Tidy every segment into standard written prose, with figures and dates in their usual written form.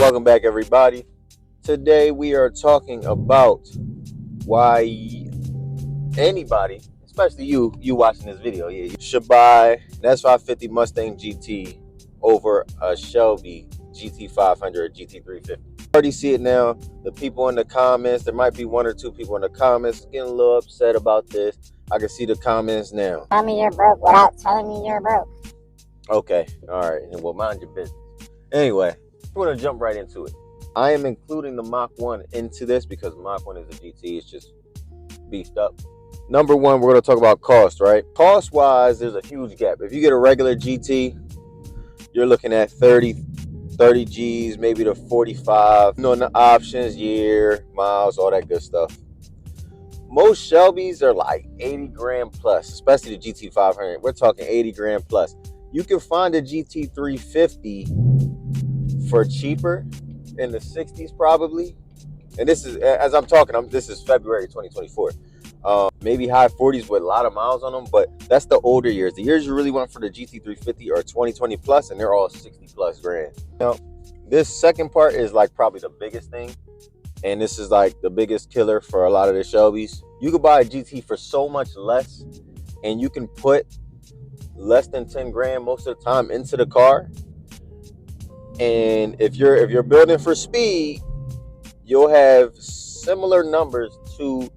Welcome back, everybody. Today we are talking about why anybody, especially you watching this video, you should buy an S550 Mustang GT over a Shelby gt500 gt350. Already see it now. The people in the comments, there might be one or two people in the comments getting a little upset about this. I can see the comments now. Tell me you're broke without telling me you're broke. Okay, all right, and well, mind your business. Anyway, we're gonna jump right into it. I am including the Mach 1 into this because Mach 1 is a GT. It's just beefed up. Number one, we're going to talk about cost, right? Cost-wise, there's a huge gap. If you get a regular GT, you're looking at 30 G's, maybe to 45. You know, the options, year, miles, all that good stuff. Most Shelbys are like 80 grand plus, especially the GT500. We're talking 80 grand plus. You can find a GT350 for cheaper, in the 60s probably, and this is, as I'm talking, this is February 2024. Maybe high 40s with a lot of miles on them, but that's the older years. The years you really want for the GT350 are 2020 plus, and they're all 60 plus grand. Now, this second part is like probably the biggest thing, and this is like the biggest killer for a lot of the Shelbys. You could buy a GT for so much less, and you can put less than 10 grand most of the time into the car. And if you're building for speed, you'll have similar numbers to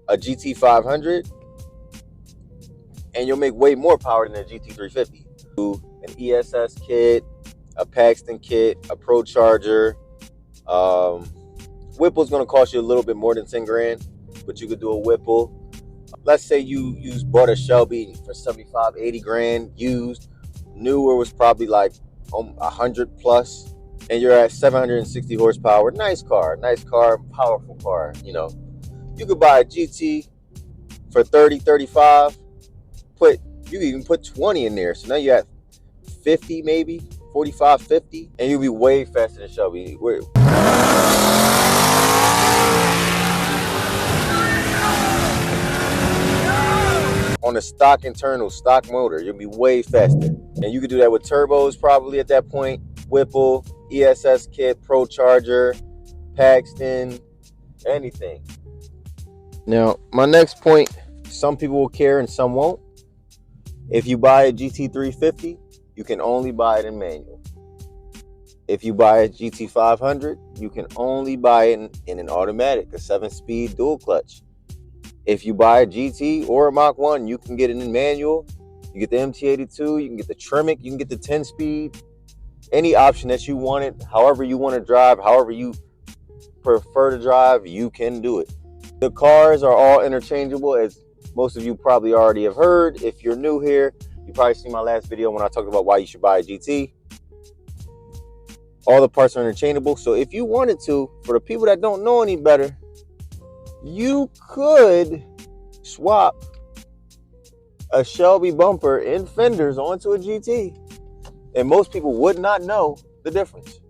a GT500, and you'll make way more power than a GT350. An ESS kit, a Paxton kit, a Pro Charger. Whipple's gonna cost you a little bit more than 10 grand, but you could do a Whipple. Let's say you bought a Shelby for 75, 80 grand used. Newer was probably like 100 plus, and you're at 760 horsepower. Nice car, powerful car. You know, you could buy a GT for 30, 35. You can even put 20 in there, so now you're at 50, maybe 45, 50, and you'll be way faster than Shelby. On a stock motor, you'll be way faster. And you could do that with turbos probably at that point. Whipple, ESS kit, Pro Charger, Paxton, anything. Now, my next point, some people will care and some won't. If you buy a GT350, you can only buy it in manual. If you buy a GT500, you can only buy it in an automatic, a 7-speed dual clutch. If you buy a GT or a Mach 1, you can get it in manual. You get the MT82, you can get the Tremec, you can get the 10-speed. Any option that you want it, however you want to drive, however you prefer to drive, you can do it. The cars are all interchangeable, as most of you probably already have heard. If you're new here, you probably seen my last video when I talked about why you should buy a GT. All the parts are interchangeable, so if you wanted to, for the people that don't know any better, you could swap a Shelby bumper and fenders onto a GT, and most people would not know the difference.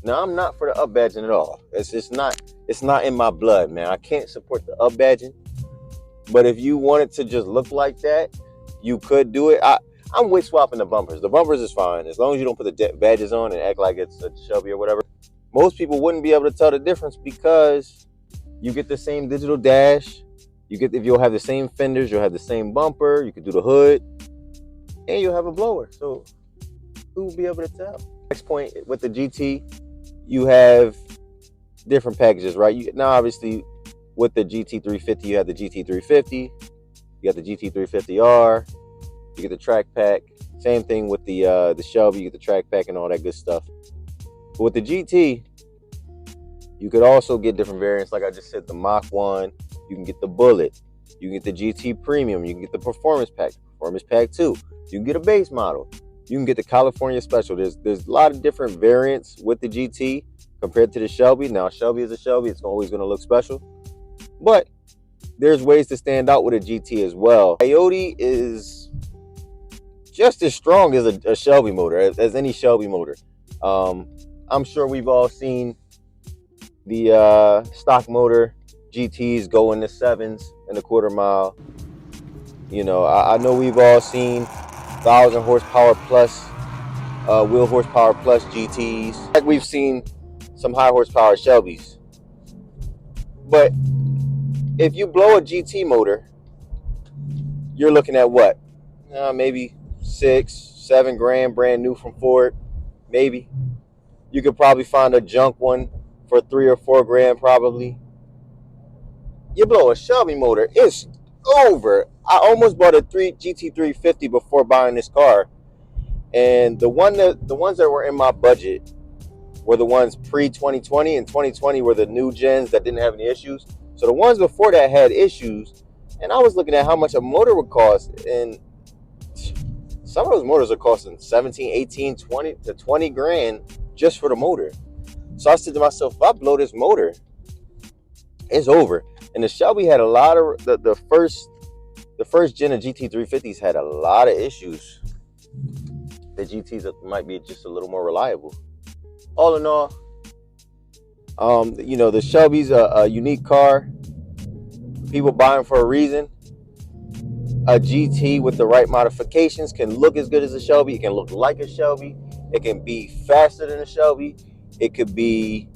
Now, I'm not for the up badging at all. It's not in my blood, man. I can't support the up badging, but if you wanted to just look like that, you could do it. I'm with swapping the bumpers. The bumpers is fine as long as you don't put the badges on and act like it's a Shelby or whatever. Most people wouldn't be able to tell the difference because you get the same digital dash. If you'll have the same fenders, you'll have the same bumper. You could do the hood, and you'll have a blower. So who will be able to tell? Next point with the GT, you have different packages, right? Now, obviously, with the GT350, you have the GT350. You got the GT350R. You get the track pack. Same thing with the Shelby. You get the track pack and all that good stuff. But with the GT, you could also get different variants. Like I just said, the Mach 1, you can get the Bullet, you can get the GT Premium, you can get the Performance Pack 2, you can get a base model, you can get the California Special. There's a lot of different variants with the GT compared to the Shelby. Now, Shelby is a Shelby, it's always going to look special, but there's ways to stand out with a GT as well. Coyote is just as strong as a Shelby motor, as any Shelby motor. I'm sure we've all seen the stock motor GTs go in the 7s in the quarter mile. You know, I know we've all seen 1,000 horsepower plus wheel horsepower plus GTs. Like we've seen some high horsepower Shelbys. But if you blow a GT motor, you're looking at what? Maybe 6-7 grand brand new from Ford. Maybe. You could probably find a junk one for 3 or 4 grand probably. You blow a Shelby motor, it's over. I almost bought a gt350 before buying this car, and the ones that were in my budget were the ones pre-2020, and 2020 were the new gens that didn't have any issues. So the ones before that had issues, and I was looking at how much a motor would cost, and some of those motors are costing 17, 18, 20 to 20 grand just for the motor. So I said to myself, if I blow this motor, it's over. And the Shelby had a lot of the first gen of GT350s had a lot of issues. The GTs might be just a little more reliable. All in all, the Shelby's a unique car. People buy them for a reason. A GT with the right modifications can look as good as a Shelby. It can look like a Shelby. It can be faster than a Shelby. It could be,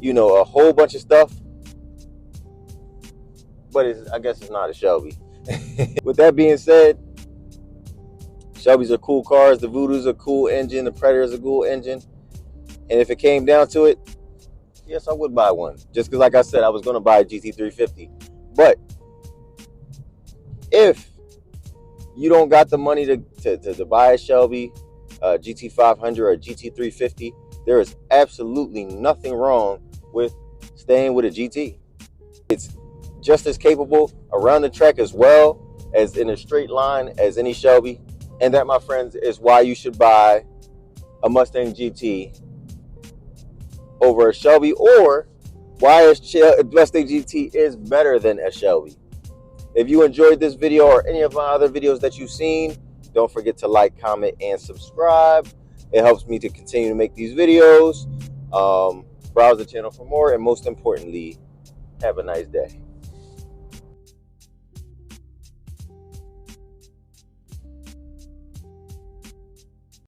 a whole bunch of stuff. But I guess it's not a Shelby. With that being said, Shelby's are cool cars. The Voodoo's a cool engine. The Predator's a cool engine. And if it came down to it, yes, I would buy one. Just because, like I said, I was going to buy a GT350. But if you don't got the money to buy a Shelby, gt500 or gt350, there is absolutely nothing wrong with staying with a GT. It's just as capable around the track as well as in a straight line as any Shelby. And that, my friends, is why you should buy a Mustang GT over a Shelby, or why a Mustang GT is better than a Shelby. If you enjoyed this video or any of my other videos that you've seen, don't forget to like, comment, and subscribe. It helps me to continue to make these videos. Browse the channel for more, and most importantly, have a nice day.